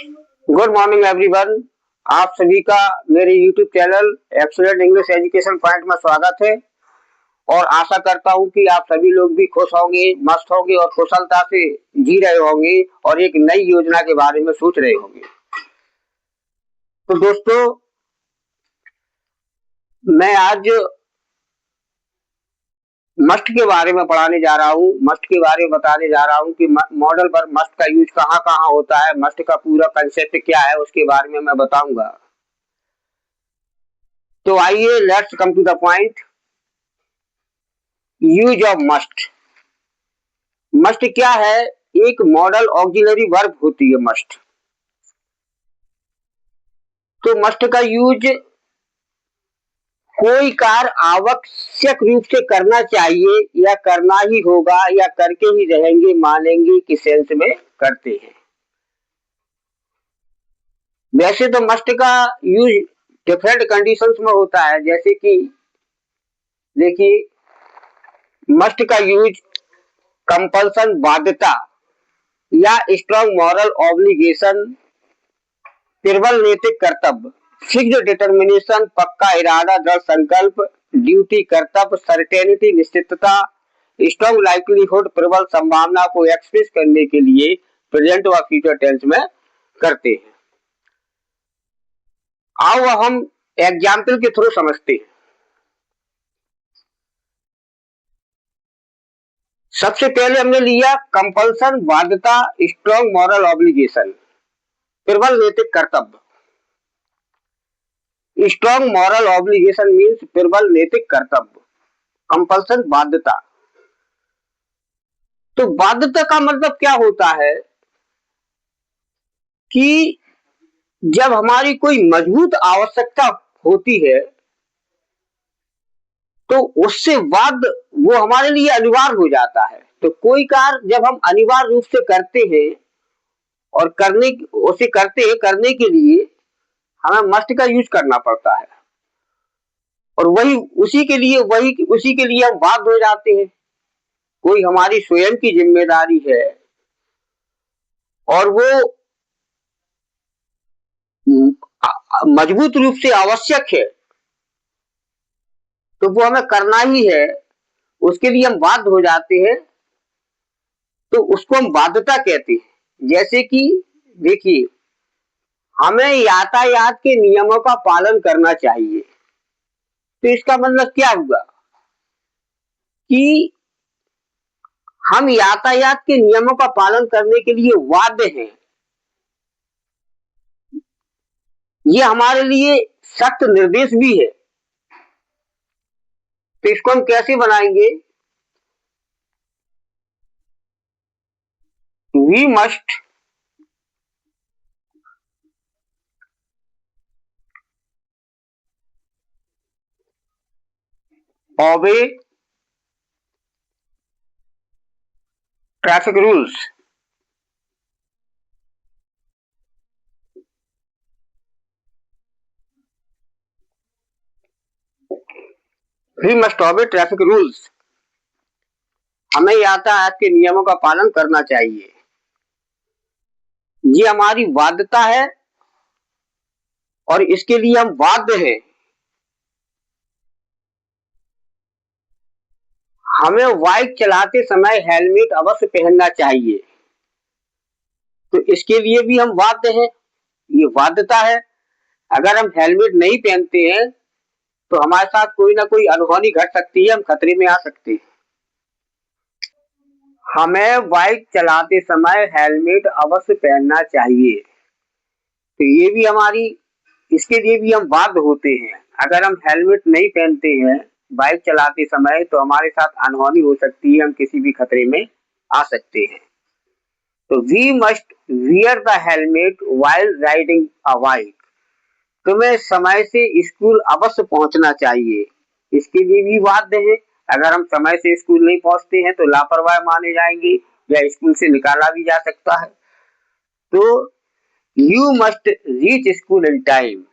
Good morning everyone. आप सभी का मेरे YouTube channel excellent English education point में स्वागत है और आशा करता हूं कि आप सभी लोग भी खुश होंगे, मस्त होंगे और कुशलता से जी रहे होंगे और एक नई योजना के बारे में सोच रहे होंगे। तो दोस्तों, मैं आज मस्ट के बारे में पढ़ाने जा रहा हूँ, मस्ट के बारे में बताने जा रहा हूँ कि मॉडल पर मस्ट का यूज कहाँ कहाँ होता है, मस्ट का पूरा कंसेप्ट क्या है, उसके बारे में मैं बताऊंगा। तो आइए, let's come to the point. Use of must. Must क्या है? एक मॉडल ऑक्सिलरी वर्ब होती है मस्ट। तो मस्ट का यूज कोई कार्य आवश्यक रूप से करना चाहिए या करना ही होगा या करके ही रहेंगे, मानेंगे कि सेंस में करते हैं। वैसे तो मस्ट का यूज डिफरेंट कंडीशंस में होता है, जैसे कि देखिए, मस्ट का यूज कंपल्सन बाध्यता या स्ट्रॉन्ग मॉरल ऑब्लिगेशन, प्रबल नैतिक कर्तव्य, फिक्स्ड डिटर्मिनेशन पक्का इरादा, दृढ़ संकल्प, ड्यूटी कर्तव्य, सर्टेनिटी निश्चितता, स्ट्रॉन्ग लाइवलीहुड प्रबल संभावना को एक्सप्रेस करने के लिए प्रेजेंट व फ्यूचर टेंस में करते हैं। आओ हम एग्जाम्पल के थ्रू समझते हैं। सबसे पहले हमने लिया कंपल्सन बाध्यता, स्ट्रॉन्ग मॉरल ऑब्लिगेशन, प्रबल नैतिक कर्तव्य। स्ट्रॉन्ग मॉरल ऑब्लिगेशन मीन्स प्रबल नैतिक कर्तव्य, कंपल्सन बाध्यता। तो बाध्यता का मतलब क्या होता है कि जब हमारी कोई मजबूत आवश्यकता होती है तो उससे बाद वो हमारे लिए अनिवार्य हो जाता है। तो कोई कार्य जब हम अनिवार्य रूप से करते हैं और करने के लिए हमें मस्ट का यूज करना पड़ता है और उसी के लिए हम बाध्य हो जाते हैं। कोई हमारी स्वयं की जिम्मेदारी है और वो मजबूत रूप से आवश्यक है तो वो हमें करना ही है, उसके लिए हम बाध्य हो जाते हैं, तो उसको हम बाध्यता कहते हैं। जैसे कि देखिए, हमें यातायात के नियमों का पालन करना चाहिए। तो इसका मतलब क्या हुआ कि हम यातायात के नियमों का पालन करने के लिए बाध्य हैं। ये हमारे लिए सख्त निर्देश भी है। तो इसको हम कैसे बनाएंगे? We must obey traffic rules. We must obey traffic rules. हमें यातायात के नियमों का पालन करना चाहिए। ये हमारी बाध्यता है और इसके लिए हम बाध्य हैं। हमें बाइक चलाते समय हेलमेट अवश्य पहनना चाहिए। तो इसके लिए भी हम बाध्य हैं, ये बाध्यता है। अगर हम हेलमेट नहीं पहनते हैं तो हमारे साथ कोई ना कोई अनहोनी घट सकती है, हम खतरे में आ सकते हैं। हमें बाइक चलाते समय हेलमेट अवश्य पहनना चाहिए। तो ये भी इसके लिए भी हम बाध्य होते हैं। अगर हम हेलमेट नहीं पहनते हैं बाइक चलाते समय तो हमारे साथ अनहोनी हो सकती है, हम किसी भी खतरे में आ सकते हैं। तो we must wear the helmet while riding a bike. तुम्हें समय से स्कूल अवश्य पहुंचना चाहिए, इसके लिए भी बाध्य है। अगर हम समय से स्कूल नहीं पहुंचते हैं तो लापरवाह माने जाएंगे या स्कूल से निकाला भी जा सकता है। तो you must reach school in time.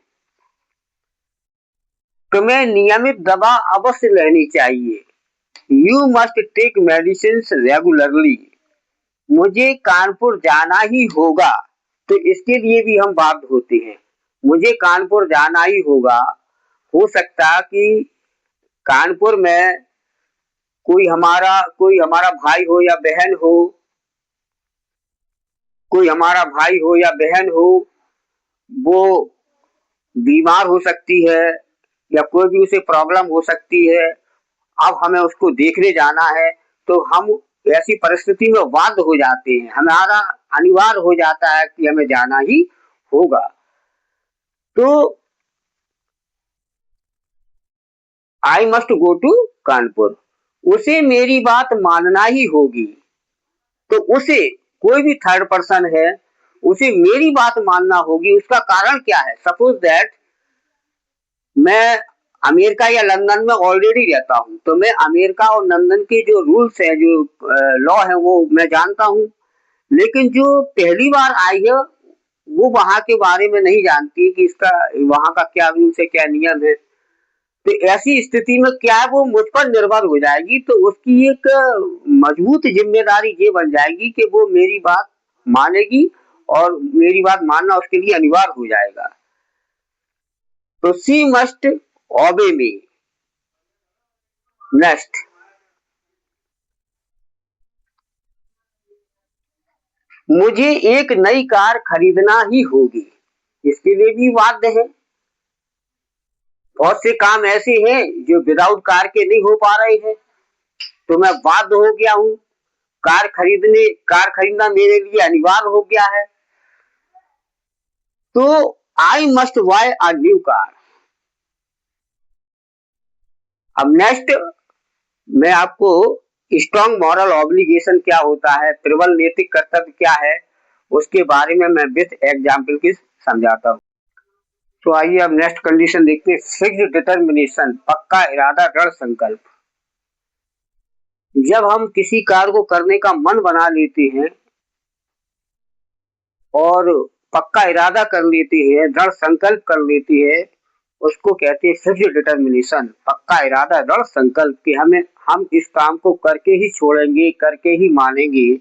तुम्हें नियमित दवा अवश्य लेनी चाहिए। You must take medicine regularly. मुझे कानपुर जाना ही होगा। तो इसके लिए भी हम बाध्य होते हैं। मुझे कानपुर जाना ही होगा। हो सकता कि कानपुर में कोई हमारा भाई हो या बहन हो, कोई हमारा भाई हो या बहन हो, वो बीमार हो सकती है या कोई भी उसे प्रॉब्लम हो सकती है। अब हमें उसको देखने जाना है, तो हम ऐसी परिस्थिति में बाध्य हो जाते हैं, हमारा अनिवार्य हो जाता है कि हमें जाना ही होगा। तो I must go to Kanpur, उसे मेरी बात मानना ही होगी। तो उसे, कोई भी थर्ड पर्सन है, उसे मेरी बात मानना होगी। उसका कारण क्या है? सपोज दैट मैं अमेरिका या लंदन में ऑलरेडी रहता हूँ, तो मैं अमेरिका और लंदन के जो रूल्स है, जो लॉ है, वो मैं जानता हूँ। लेकिन जो पहली बार आई है, वो वहां के बारे में नहीं जानती कि इसका वहां का क्या रूल्स है, क्या नियम है। तो ऐसी स्थिति में क्या है, वो मुझ पर निर्भर हो जाएगी। तो उसकी एक मजबूत जिम्मेदारी ये बन जाएगी कि वो मेरी बात मानेगी, और मेरी बात मानना उसके लिए अनिवार्य हो जाएगा। तो सी मस्ट ओबे मी। नेक्स्ट, मुझे एक नई कार खरीदना ही होगी। इसके लिए भी बाध्य है। बहुत से काम ऐसे हैं जो विदाउट कार के नहीं हो पा रहे हैं, तो मैं बाध्य हो गया हूँ। कार खरीदना मेरे लिए अनिवार्य हो गया है। तो I must buy a new car. अब नेक्स्ट, मैं आपको स्ट्रॉन्ग मॉरल ऑब्लिगेशन क्या होता है, प्रबल नैतिक कर्तव्य क्या है, उसके बारे में मैं विथ एग्जाम्पल की समझाता हूँ। तो आइए अब नेक्स्ट कंडीशन देखते हैं। फिक्स्ड डिटर्मिनेशन, पक्का इरादा, दृढ़ संकल्प। जब हम किसी कार्य को करने का मन बना लेते हैं और पक्का इरादा कर लेते हैं, दृढ़ संकल्प कर लेते हैं, उसको कहते हैं फिक्स्ड डिटर्मिनेशन, पक्का इरादा, दृढ़ संकल्प कि हम इस काम को करके ही छोड़ेंगे, करके ही मानेंगे।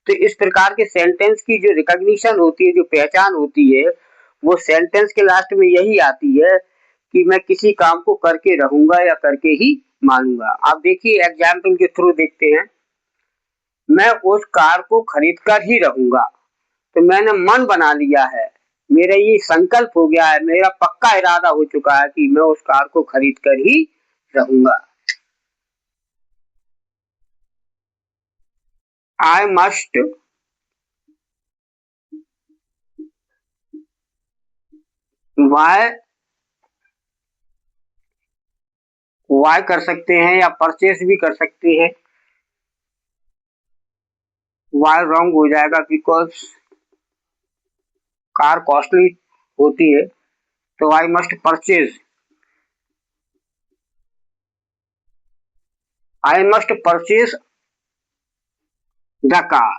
तो इस प्रकार के सेंटेंस की जो रिकॉग्निशन होती है, जो पहचान होती है, वो सेंटेंस के लास्ट में यही आती है कि मैं किसी काम को करके रहूंगा या करके ही मानूंगा। आप देखिए, एग्जाम्पल के थ्रू देखते हैं। मैं उस कार को खरीद कर ही रहूंगा। तो मैंने मन बना लिया है, मेरा ये संकल्प हो गया है, मेरा पक्का इरादा हो चुका है कि मैं उस कार को खरीद कर ही रहूंगा। आई मस्ट वाई, वाई कर सकते हैं या परचेस भी कर सकते हैं। वाई रॉन्ग हो जाएगा, बिकॉज कार कॉस्टली होती है। तो I must purchase, I must purchase the car.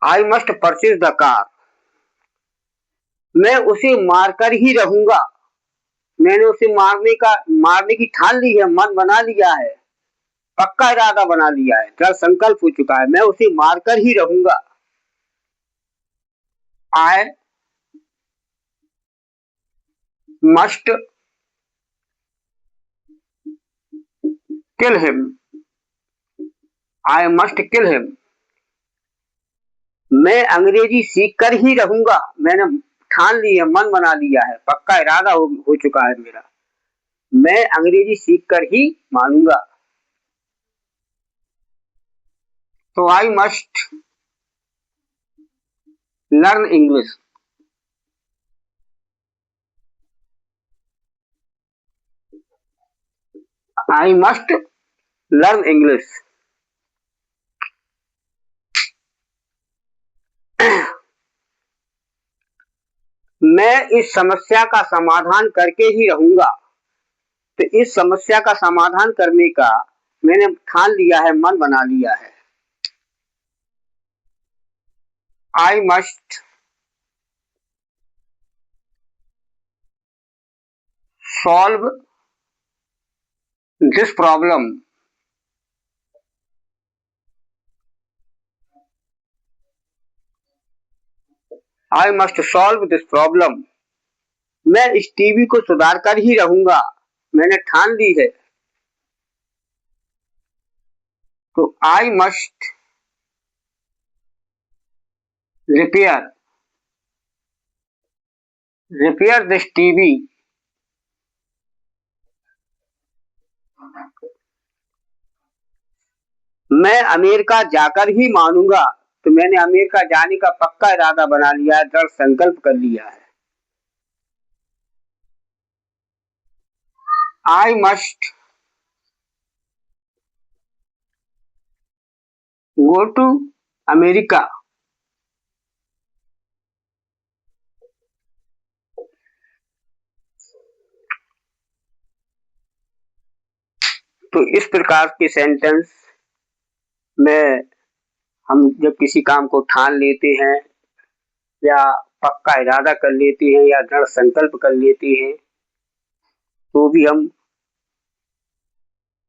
I must purchase the car, मैं उसे मारकर ही रहूंगा। मैंने उसे मारने की ठान ली है, मन बना लिया है, पक्का इरादा बना लिया है, दृढ़ संकल्प हो चुका है, मैं उसे मारकर ही रहूंगा। I must kill him, I must kill him, मैं अंग्रेजी सीख कर ही रहूंगा। मैंने ठान ली है, मन बना लिया है, पक्का इरादा हो चुका है मेरा, मैं अंग्रेजी सीख कर ही मानूंगा। तो I must learn English, I must learn English. मैं इस समस्या का समाधान करके ही रहूंगा। तो इस समस्या का समाधान करने का मैंने ठान लिया है, मन बना लिया है। I must solve this problem, I must solve this problem. मैं इस टीवी को सुधार कर ही रहूंगा, मैंने ठान ली है। तो I must repair repair this TV. मैं अमेरिका जाकर ही मानूंगा। तो मैंने अमेरिका जाने का पक्का इरादा बना लिया है, दृढ़ संकल्प कर लिया है। I must go to America. तो इस प्रकार के सेंटेंस में हम जब किसी काम को ठान लेते हैं या पक्का इरादा कर लेते हैं या दृढ़ संकल्प कर लेते हैं, तो भी हम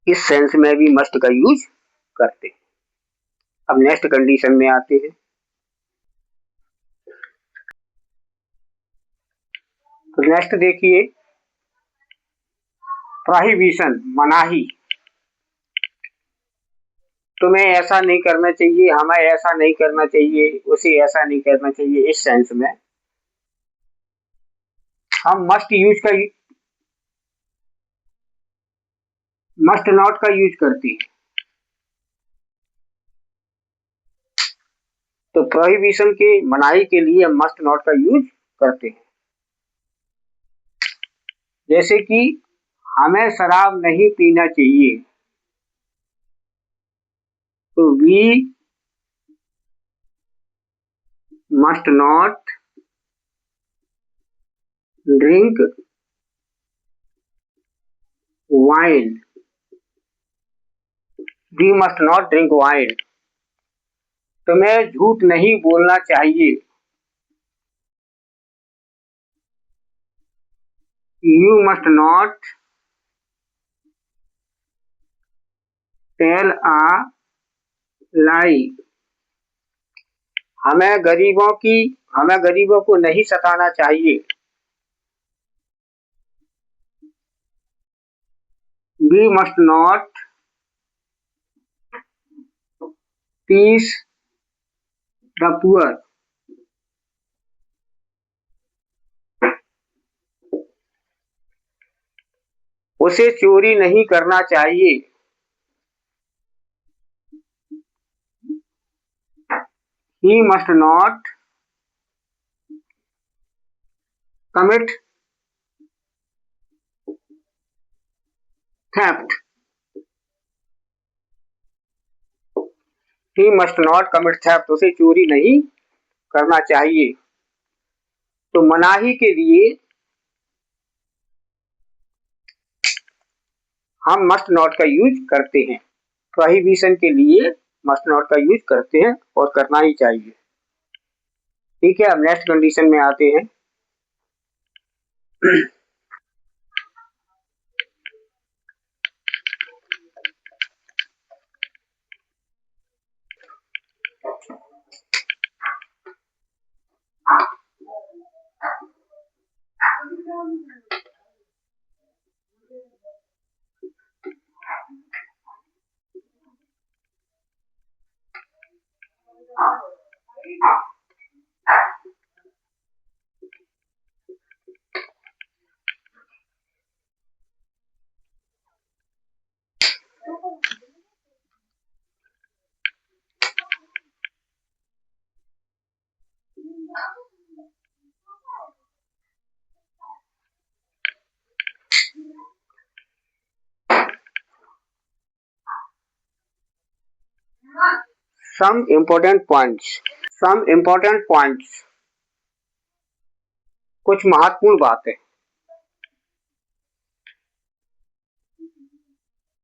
इस सेंस में भी मस्ट का यूज करते हैं। अब नेक्स्ट कंडीशन में आते हैं। तो नेक्स्ट देखिए, प्रोहिबिशन, मनाही। तुम्हें ऐसा नहीं करना चाहिए, हमें ऐसा नहीं करना चाहिए, उसे ऐसा नहीं करना चाहिए, इस सेंस में हम मस्ट नॉट का यूज करते हैं। तो प्रोहिबिशन के, मनाही के लिए हम मस्ट नॉट का यूज करते हैं। जैसे कि हमें शराब नहीं पीना चाहिए, तो we must not drink wine. We must not drink wine. तुम्हें झूठ नहीं बोलना चाहिए, you must not tell a lie. हमें गरीबों को नहीं सताना चाहिए, we must not teach the poor. उसे चोरी नहीं करना चाहिए, he must not commit theft। he must not commit theft, उसे चोरी नहीं करना चाहिए। तो मनाही के लिए हम मस्ट नॉट का यूज करते हैं, प्रोहिबिशन के लिए मस्ट नॉट का यूज करते हैं और करना ही चाहिए। ठीक है, अब नेक्स्ट कंडीशन में आते हैं। Some important points। Some important points, कुछ महत्वपूर्ण बातें।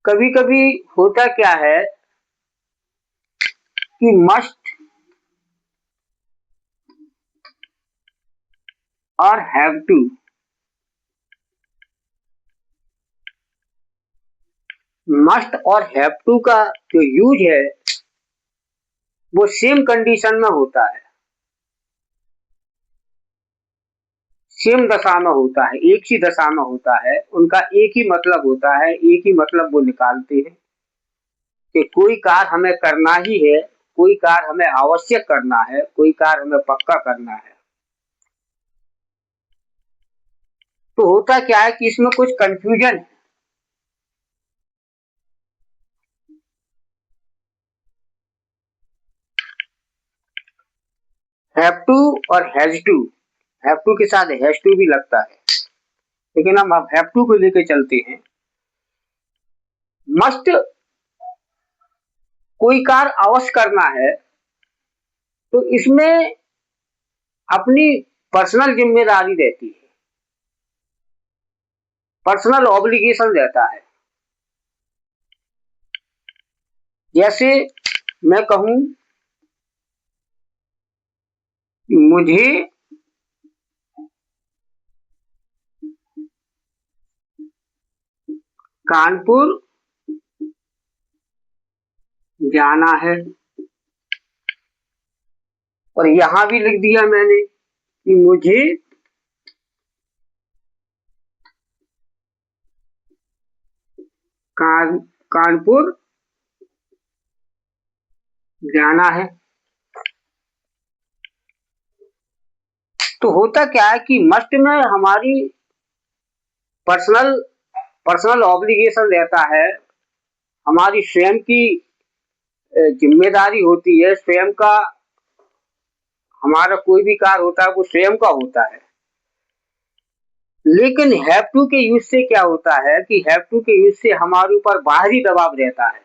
कभी कभी होता क्या है कि मस्ट और हैव टू, मस्ट और हैव टू का जो यूज है वो सेम कंडीशन में होता है। सेम दशा में होता है, एक ही दशा में होता है, उनका एक ही मतलब होता है, एक ही मतलब वो निकालते हैं कि कोई कार्य हमें करना ही है, कोई कार्य हमें आवश्यक करना है, कोई कार्य हमें पक्का करना है। तो होता क्या है कि इसमें कुछ कंफ्यूजन है। हैव टू और हैव टू के साथ हैज टू भी लगता है, लेकिन हम अब हैव टू को लेकर चलते हैं। मस्ट कोई कार्य अवश्य करना है, तो इसमें अपनी पर्सनल जिम्मेदारी रहती है, पर्सनल ऑब्लिगेशन रहता है। जैसे मैं कहूं मुझे कानपुर जाना है, और यहां भी लिख दिया मैंने कि मुझे कानपुर जाना है। तो होता क्या है कि मस्ट में हमारी पर्सनल पर्सनल ऑब्लिगेशन रहता है, हमारी स्वयं की जिम्मेदारी होती है, स्वयं का हमारा कोई भी कार्य होता है वो स्वयं का होता है। लेकिन हैव टू के यूज से क्या होता है कि हैव टू के यूज से हमारे ऊपर बाहरी दबाव रहता है,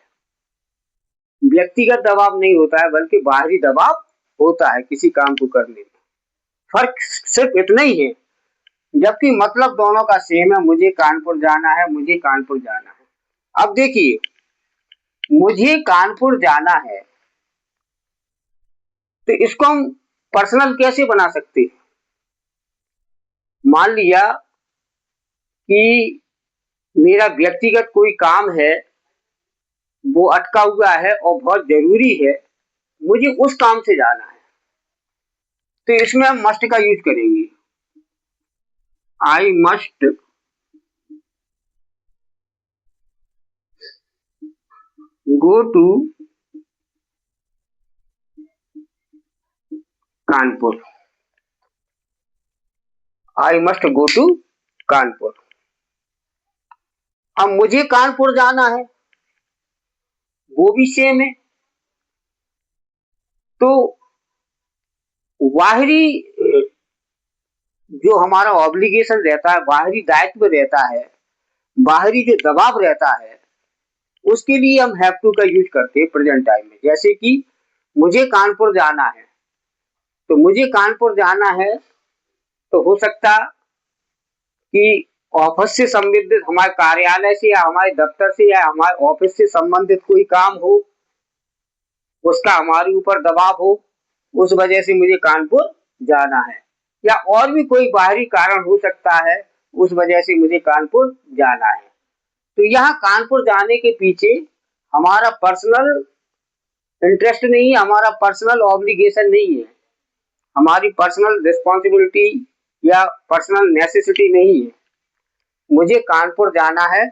व्यक्तिगत दबाव नहीं होता है, बल्कि बाहरी दबाव होता है किसी काम को करने में। फर्क सिर्फ इतना ही है, जबकि मतलब दोनों का सेम है, मुझे कानपुर जाना है, मुझे कानपुर जाना है। अब देखिए, मुझे कानपुर जाना है, तो इसको हम पर्सनल कैसे बना सकते हैं? मान लिया कि मेरा व्यक्तिगत कोई काम है, वो अटका हुआ है और बहुत जरूरी है, मुझे उस काम से जाना है, तो इसमें हम मस्ट का यूज करेंगे। I must go to Kanpur, I must go to Kanpur. अब मुझे कानपुर जाना है, वो भी सेम है। तो बाहरी जो हमारा ऑब्लिगेशन रहता है, बाहरी दायित्व रहता है, बाहरी जो दबाव रहता है, उसके लिए हम हैव टू का यूज करते हैं प्रेजेंट टाइम में। जैसे कि मुझे कानपुर जाना है, तो मुझे कानपुर जाना है, तो हो सकता कि ऑफिस से संबंधित, हमारे कार्यालय से या हमारे दफ्तर से या हमारे ऑफिस से संबंधित कोई काम हो, उसका हमारे ऊपर दबाव हो, उस वजह से मुझे कानपुर जाना है, या और भी कोई बाहरी कारण हो सकता है, उस वजह से मुझे कानपुर जाना है। तो यहाँ कानपुर जाने के पीछे हमारा पर्सनल इंटरेस्ट नहीं है, हमारा पर्सनल ऑब्लिगेशन नहीं है, हमारी पर्सनल रिस्पॉन्सिबिलिटी या पर्सनल नेसेसिटी नहीं है। मुझे कानपुर जाना है,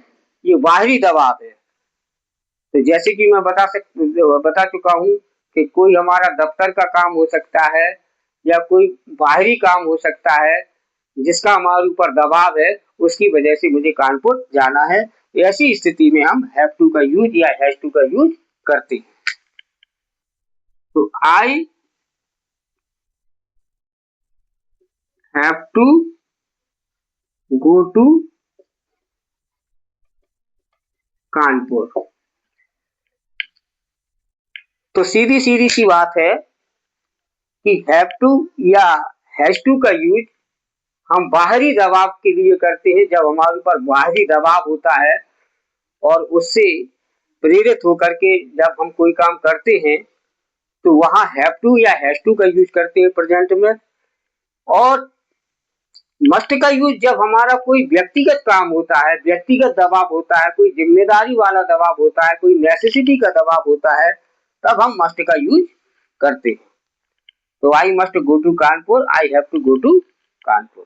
ये बाहरी दबाव है। तो जैसे कि मैं बता चुका हूँ कि कोई हमारा दफ्तर का काम हो सकता है, या कोई बाहरी काम हो सकता है जिसका हमारे ऊपर दबाव है, उसकी वजह से मुझे कानपुर जाना है। ऐसी स्थिति में हम हैव टू का यूज या हैज टू का यूज करते हैं। तो I have to go to Kanpur. तो सीधी सीधी सी बात है कि हैव टू या हैज टू का यूज हम बाहरी दबाव के लिए करते हैं, जब हमारे ऊपर बाहरी दबाव होता है और उससे प्रेरित होकर के जब हम कोई काम करते हैं, तो वहां हैव टू या हैज टू का यूज करते हैं प्रेजेंट में। और मस्ट का यूज जब हमारा कोई व्यक्तिगत काम होता है, व्यक्तिगत दबाव होता है, कोई जिम्मेदारी वाला दबाव होता है, कोई नेसेसिटी का दबाव होता है, तब हम मस्ट का यूज करते हैं। तो I must go to Kanpur, I have to go to Kanpur.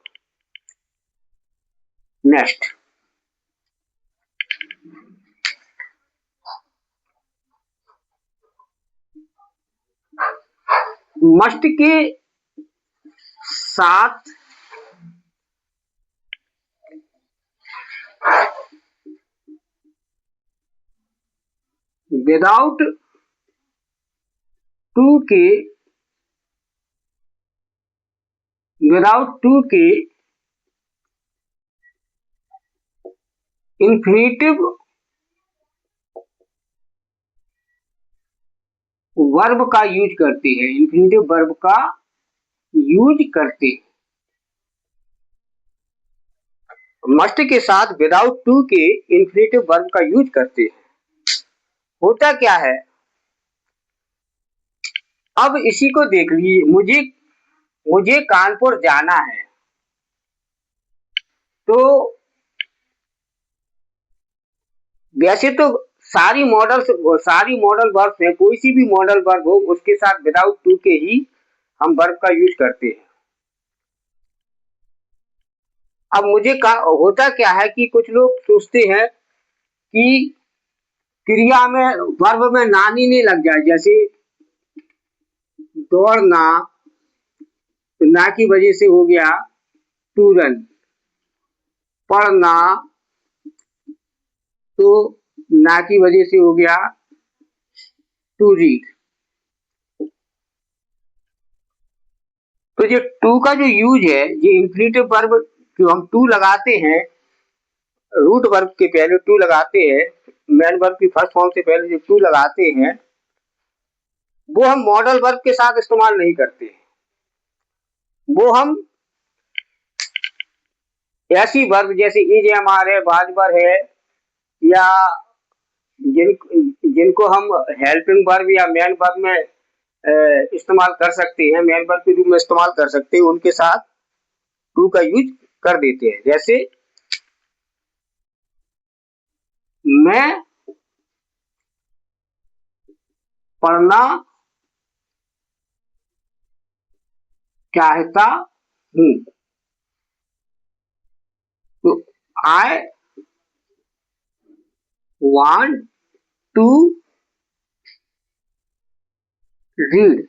Next, must के साथ विदाउट टू के इंफिनिटिव वर्ब का यूज करते हैं, इंफिनिटिव वर्ब का यूज करते हैं। मस्ट के साथ विदाउट टू के इंफिनिटिव वर्ब का यूज करते हैं। होता क्या है, अब इसी को देख लीजिए, मुझे कानपुर जाना है, तो वैसे तो सारी मॉडल वर्ब है, कोई सी भी मॉडल वर्ब हो उसके साथ विदाउट टू के ही हम वर्ब का यूज करते हैं। अब होता क्या है कि कुछ लोग सोचते हैं कि क्रिया में वर्ब में नानी नहीं लग जाए, जैसे दौड़ना तो ना की वजह से हो गया टू रन, पढ़ना तो ना की वजह से हो गया टू रीड। तो जो टू का जो यूज है, ये इंफिनिटिव वर्ब जो हम टू लगाते हैं, रूट वर्ब के पहले टू लगाते हैं, मेन वर्ब की फर्स्ट फॉर्म से पहले जो टू लगाते हैं, वो हम मॉडल वर्ब के साथ इस्तेमाल नहीं करते हैं। वो हम ऐसी वर्ब जैसे इज एम-आर है, वाजबर है, या जिनको हम हेल्पिंग वर्ब या मेन वर्ब में इस्तेमाल कर सकते हैं, मेन वर्ब के रूप में इस्तेमाल कर सकते हैं, उनके साथ टू का यूज कर देते हैं। जैसे मैं पढ़ना चाहता हूं, तो आई वांट टू रीड।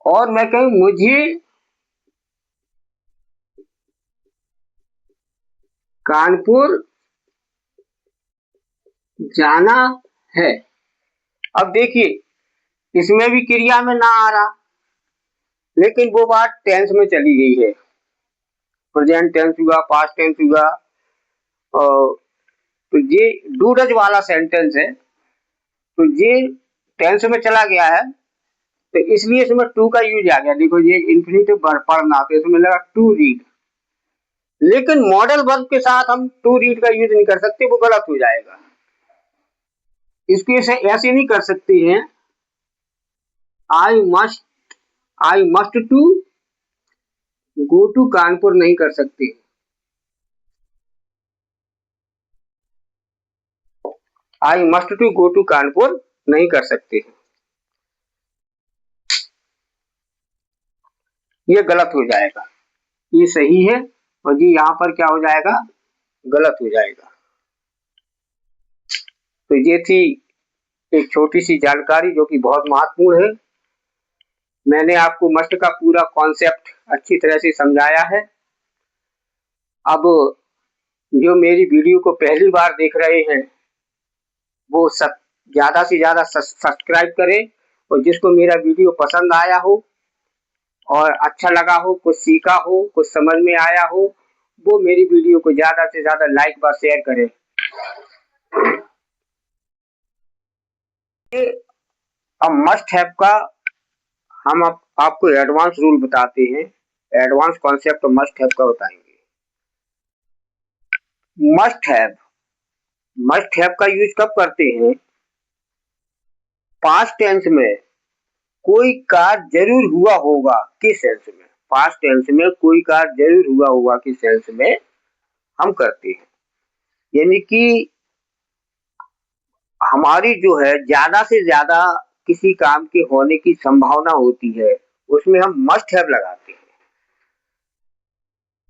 और मैं कहूं मुझे कानपुर जाना है। अब देखिए, इसमें भी क्रिया में ना आ रहा, लेकिन वो बात टेंस में चली गई है, प्रेजेंट टेंस हुआ, पास्ट टेंस हुआ, और तो ये डू डज वाला सेंटेंस है, तो ये टेंस में चला गया है, तो इसलिए इसमें टू का यूज आ गया। देखो ये इंफिनिटिव वर्ब पढ़ना, तो इसमें लगा टू रीड, लेकिन मॉडल वर्ब के साथ हम टू रीड का यूज नहीं कर सकते, वो गलत हो जाएगा। इसके ऐसे नहीं कर सकते हैं, I must to go to Kanpur नहीं कर सकते। I must to go to Kanpur नहीं कर सकते, ये गलत हो जाएगा। ये सही है, और जी यहाँ पर क्या हो जाएगा, गलत हो जाएगा। तो ये थी एक छोटी सी जानकारी जो कि बहुत महत्वपूर्ण है। मैंने आपको मस्ट का पूरा कॉन्सेप्ट अच्छी तरह से समझाया है। अब जो मेरी वीडियो को पहली बार देख रहे हैं, वो सब ज्यादा से ज्यादा सब्सक्राइब करें, और जिसको मेरा वीडियो पसंद आया हो और अच्छा लगा हो, कुछ सीखा हो, कुछ समझ में आया हो, वो मेरी वीडियो को ज्यादा से ज्यादा लाइक व शेयर करें। अब मस्ट हैव का हम आपको एडवांस रूल बताते हैं, एडवांस कॉन्सेप्ट मस्ट हैव का बताएंगे। मस्ट हैव का यूज कब करते हैं, पास्ट टेंस में कोई कार्य जरूर हुआ होगा के सेंस में, पास्ट टेंस में कोई कार्य जरूर हुआ होगा के सेंस में हम करते हैं। यानी कि हमारी जो है ज्यादा से ज्यादा किसी काम के होने की संभावना होती है उसमें हम मस्ट हैव लगाते हैं।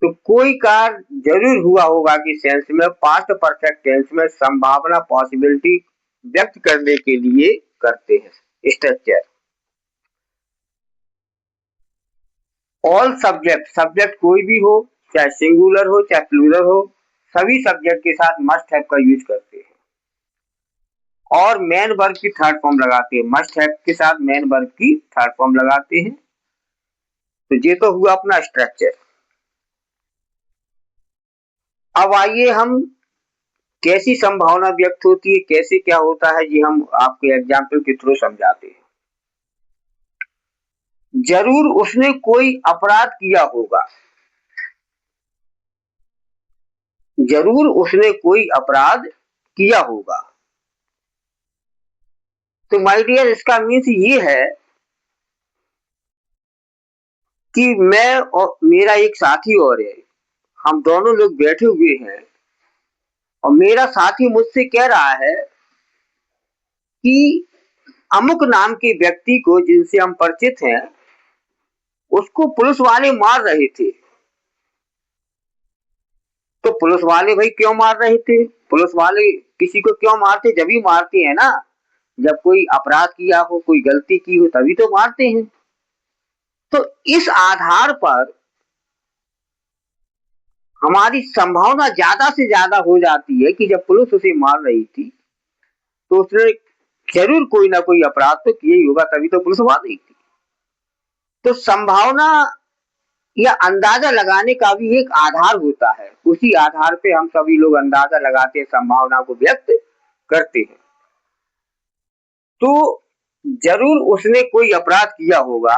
तो कोई कार्य जरूर हुआ होगा कि सेंस में पास्ट परफेक्ट टेंस में संभावना पॉसिबिलिटी व्यक्त करने के लिए करते हैं स्ट्रक्चर। ऑल सब्जेक्ट, सब्जेक्ट कोई भी हो, चाहे सिंगुलर हो चाहे प्लूरल हो, सभी सब्जेक्ट के साथ मस्ट हैव का यूज करते हैं। और मेन वर्ब की थर्ड फॉर्म लगाते हैं, मस्ट हैव के साथ मेन वर्ब की थर्ड फॉर्म लगाते हैं। तो ये तो हुआ अपना स्ट्रक्चर। अब आइए हम कैसी संभावना व्यक्त होती है, कैसे क्या होता है, ये हम आपके एग्जाम्पल के थ्रू समझाते हैं। जरूर उसने कोई अपराध किया होगा, जरूर उसने कोई अपराध किया होगा। तो माय डियर इसका मीन्स ये है कि मैं और मेरा एक साथी और है, हम दोनों लोग बैठे हुए हैं और मेरा साथी मुझसे कह रहा है कि अमुक नाम के व्यक्ति को जिनसे हम परिचित हैं उसको पुलिस वाले मार रहे थे। तो पुलिस वाले भाई क्यों मार रहे थे? पुलिस वाले किसी को क्यों मारते? जब ही मारते हैं ना, जब कोई अपराध किया हो, कोई गलती की हो, तभी तो मारते हैं। तो इस आधार पर हमारी संभावना ज्यादा से ज्यादा हो जाती है कि जब पुलिस उसे मार रही थी तो उसने जरूर कोई ना कोई अपराध तो किया ही होगा, तभी तो पुलिस मार रही थी। तो संभावना या अंदाजा लगाने का भी एक आधार होता है, उसी आधार पे हम सभी लोग अंदाजा लगाते हैं, संभावना को व्यक्त करते हैं। तो जरूर उसने कोई अपराध किया होगा,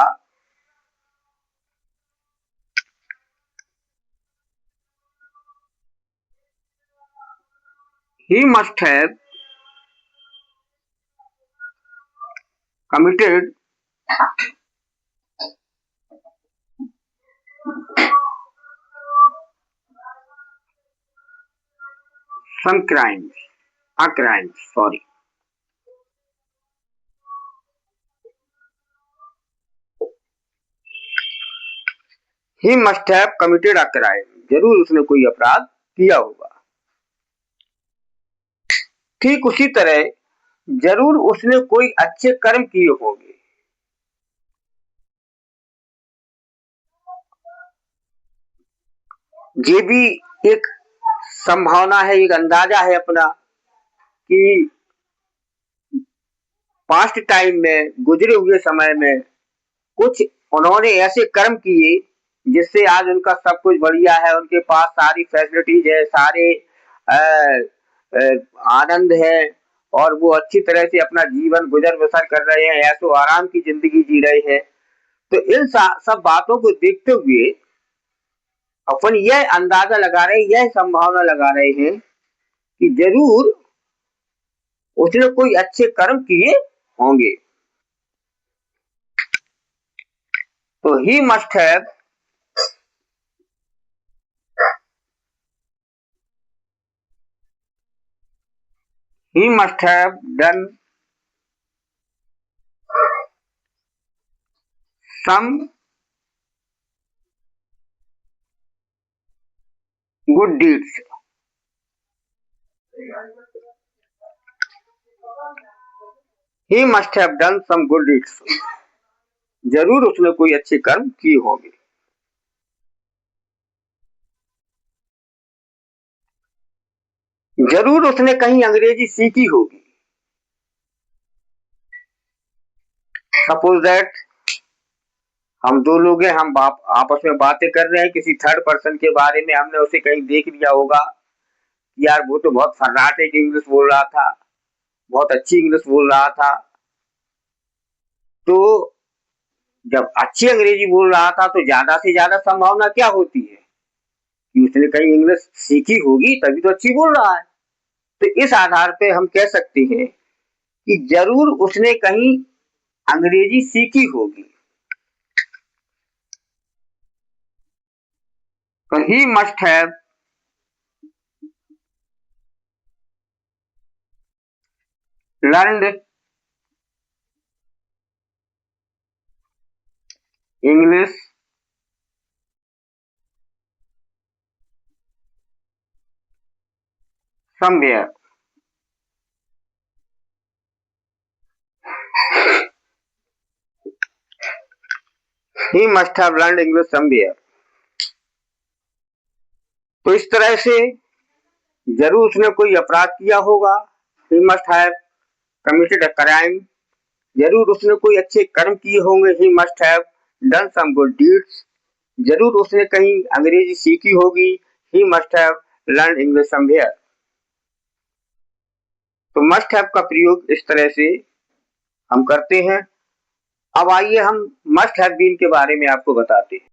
he must have committed some crimes, a crime, sorry. He must have committed a crime, जरूर उसने कोई अपराध किया होगा। ठीक उसी तरह जरूर उसने कोई अच्छे कर्म किए होंगे। ये भी एक संभावना है, एक अंदाजा है अपना कि पास्ट टाइम में, गुजरे हुए समय में कुछ उन्होंने ऐसे कर्म किए जिससे आज उनका सब कुछ बढ़िया है, उनके पास सारी फैसिलिटीज है, सारे आनंद है और वो अच्छी तरह से अपना जीवन गुजर बसर कर रहे हैं, ऐसो आराम की जिंदगी जी रहे हैं। तो इन सब बातों को देखते हुए अपन यह अंदाजा लगा रहे हैं, यह संभावना लगा रहे हैं कि जरूर उसने कोई अच्छे कर्म किए होंगे। तो ही must have done some good deeds. He must have done some good deeds. जरूर उसने कोई अच्छे कर्म किए होंगे। जरूर उसने कहीं अंग्रेजी सीखी होगी। सपोज दैट हम दो लोग हैं, हम आपस में बातें कर रहे हैं किसी थर्ड पर्सन के बारे में, हमने उसे कहीं देख लिया होगा, यार वो तो बहुत फर्राटेक इंग्लिश बोल रहा था, बहुत अच्छी इंग्लिश बोल रहा था। तो जब अच्छी अंग्रेजी बोल रहा था तो ज्यादा से ज्यादा संभावना क्या होती है कि उसने कहीं इंग्लिश सीखी होगी, तभी तो अच्छी बोल रहा है। तो इस आधार पे हम कह सकते हैं कि जरूर उसने कहीं अंग्रेजी सीखी होगी। तो ही must have learned English somewhere. He must have learned English somewhere. तो इस तरह से जरूर उसने कोई अपराध किया होगा। He must have committed a crime. जरूर उसने कोई अच्छे कर्म किए होंगे। He must have done some good deeds. जरूर उसने कहीं अंग्रेजी सीखी होगी। He must have learn English somewhere. तो मस्ट हैव का प्रयोग इस तरह से हम करते हैं। अब आइए हम मस्ट हैव बीन के बारे में आपको बताते हैं।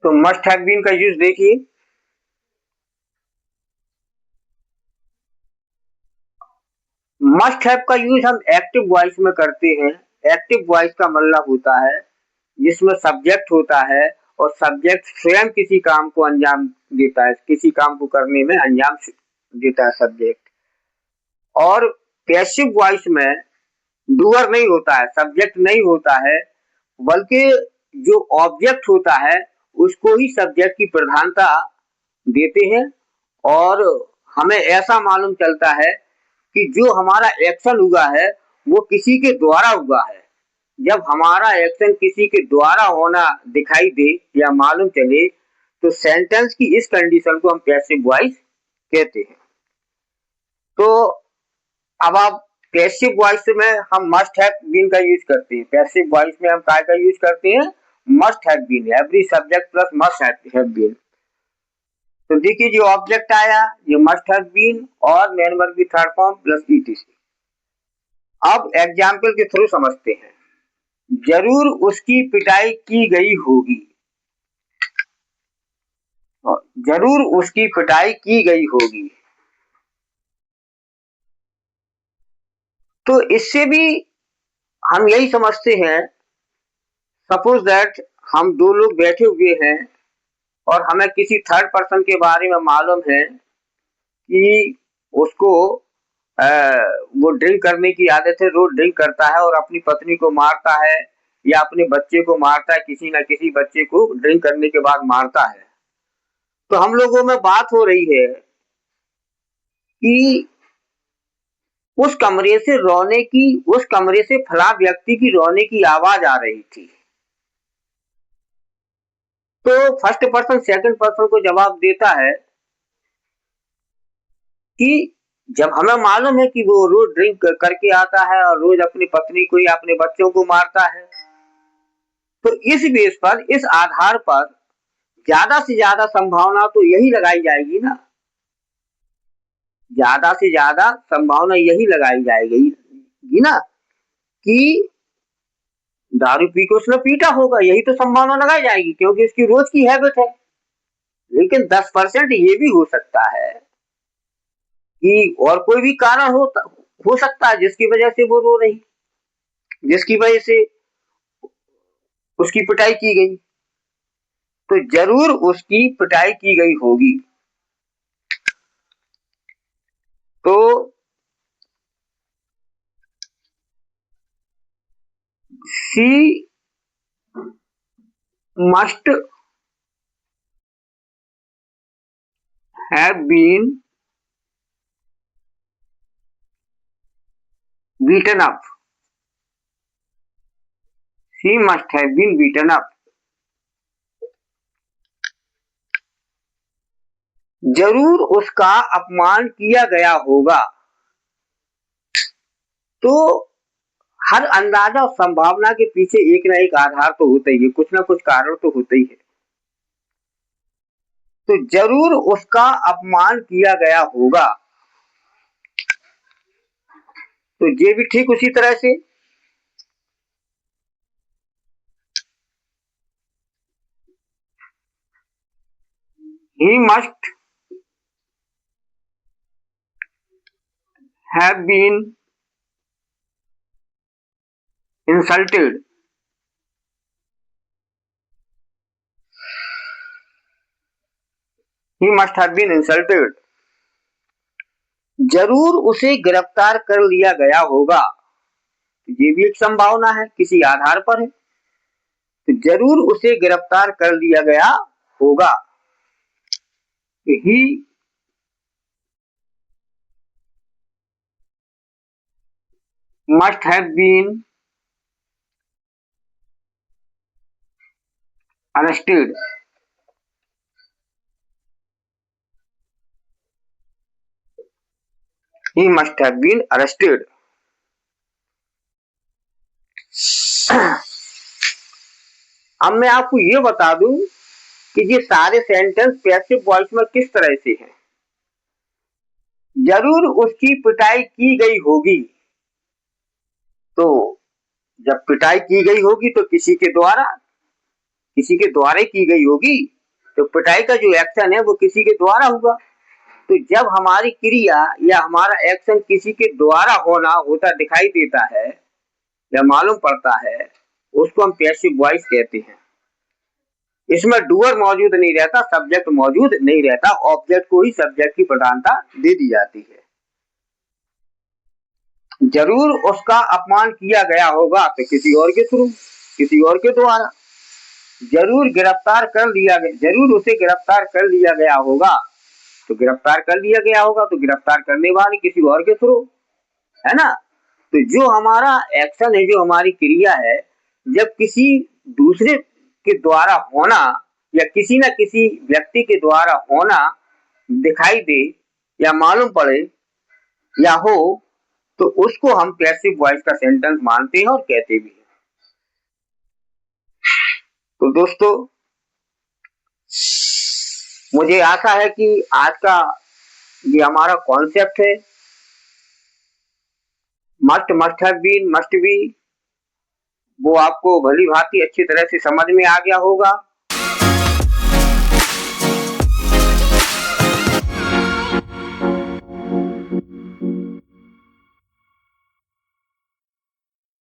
तो मस्ट हैव बीन का यूज देखिए। मस्ट हैव का यूज हम एक्टिव वॉइस में करते हैं। एक्टिव वॉइस का मतलब होता है जिसमें सब्जेक्ट होता है और सब्जेक्ट स्वयं किसी काम को अंजाम देता है, किसी काम को करने में अंजाम देता है सब्जेक्ट। और पैसिव वॉइस में डूअर नहीं होता है, सब्जेक्ट नहीं होता है, बल्कि जो ऑब्जेक्ट होता है उसको ही सब्जेक्ट की प्रधानता देते हैं। और हमें ऐसा मालूम चलता है कि जो हमारा एक्शन हुआ है वो किसी के द्वारा हुआ है। जब हमारा एक्शन किसी के द्वारा होना दिखाई दे या मालूम चले तो सेंटेंस की इस कंडीशन को हम पैसिव वॉइस कहते हैं। तो अब आप पैसिव वॉइस में हम मस्ट हैव बीन का यूज करते हैं। पैसिव वॉइस में हम काय का यूज करते हैं? Must have been. Every subject plus must have been. तो देखिए जो ऑब्जेक्ट आया ये मस्ट हैव बीन और मेन वर्ब की थर्ड फॉर्म प्लस ईटीसी। अब एग्जाम्पल के थ्रू समझते हैं। जरूर उसकी पिटाई की गई होगी। जरूर उसकी पिटाई की गई होगी। तो इससे भी हम यही समझते हैं, सपोज दैट हम दो लोग बैठे हुए हैं और हमें किसी थर्ड पर्सन के बारे में मालूम है कि उसको वो ड्रिंक करने की आदत है, रोज ड्रिंक करता है और अपनी पत्नी को मारता है या अपने बच्चे को मारता है, किसी न किसी बच्चे को ड्रिंक करने के बाद मारता है। तो हम लोगों में बात हो रही है कि उस कमरे से रोने की, उस कमरे से फला व्यक्ति की रोने की आवाज आ रही थी। तो फर्स्ट पर्सन सेकंड पर्सन को जवाब देता है कि जब हमें मालूम है कि वो रोज ड्रिंक करके आता है और रोज अपनी पत्नी को या अपने बच्चों को मारता है, तो इस बेस पर, इस आधार पर ज्यादा से ज्यादा संभावना तो यही लगाई जाएगी ना, ज्यादा से ज्यादा संभावना यही लगाई जाएगी ना कि दारू पी के उसने पीटा होगा, यही तो संभावना लगाई जाएगी क्योंकि इसकी रोज की हैबिट है। लेकिन 10% ये भी हो सकता है कि और कोई भी कारण हो सकता है जिसकी वजह से वो रो रही, जिसकी वजह से उसकी पिटाई की गई, तो जरूर उसकी पिटाई की गई होगी। तो she must have been beaten up. She must have been beaten up. जरूर उसका अपमान किया गया होगा। तो हर अंदाजा और संभावना के पीछे एक ना एक आधार तो होता ही है, कुछ ना कुछ कारण तो होता ही है। तो जरूर उसका अपमान किया गया होगा, तो ये भी ठीक उसी तरह से he must have been insulted. He must have been insulted. जरूर उसे गिरफ्तार कर लिया गया होगा, ये भी एक संभावना है, किसी आधार पर है, तो जरूर उसे गिरफ्तार कर लिया गया होगा। ही must have been arrested. He must have been arrested. अब मैं आपको ये बता दूं कि ये सारे सेंटेंस पैसिव वॉइस में किस तरह से हैं। जरूर उसकी पिटाई की गई होगी, तो जब पिटाई की गई होगी तो किसी के द्वारा की गई होगी, तो पिटाई का जो एक्शन है वो किसी के द्वारा हुआ। तो जब हमारी क्रिया या हमारा एक्शन किसी के द्वारा होता दिखाई देता है या मालूम पड़ता है, उसको हम पैसिव वॉइस कहते हैं। इसमें डूअर मौजूद नहीं रहता, सब्जेक्ट मौजूद नहीं रहता, ऑब्जेक्ट को ही सब्जेक्ट की प्रधानता दे दी जाती है। जरूर उसका अपमान किया गया होगा, तो किसी और के थ्रू, किसी और के द्वारा। जरूर उसे गिरफ्तार कर लिया गया होगा, तो गिरफ्तार कर लिया गया होगा, तो गिरफ्तार करने वाले किसी और के थ्रू, है ना। तो जो हमारा एक्शन है, जो हमारी क्रिया है, जब किसी दूसरे के द्वारा होना या किसी न किसी व्यक्ति के द्वारा होना दिखाई दे या मालूम पड़े या हो, तो उसको हम पैसिव वॉइस का सेंटेंस मानते हैं और कहते भी हैं। तो दोस्तों, मुझे आशा है कि आज का ये हमारा कॉन्सेप्ट है, must have been, must be, वो आपको भली भांति अच्छी तरह से समझ में आ गया होगा।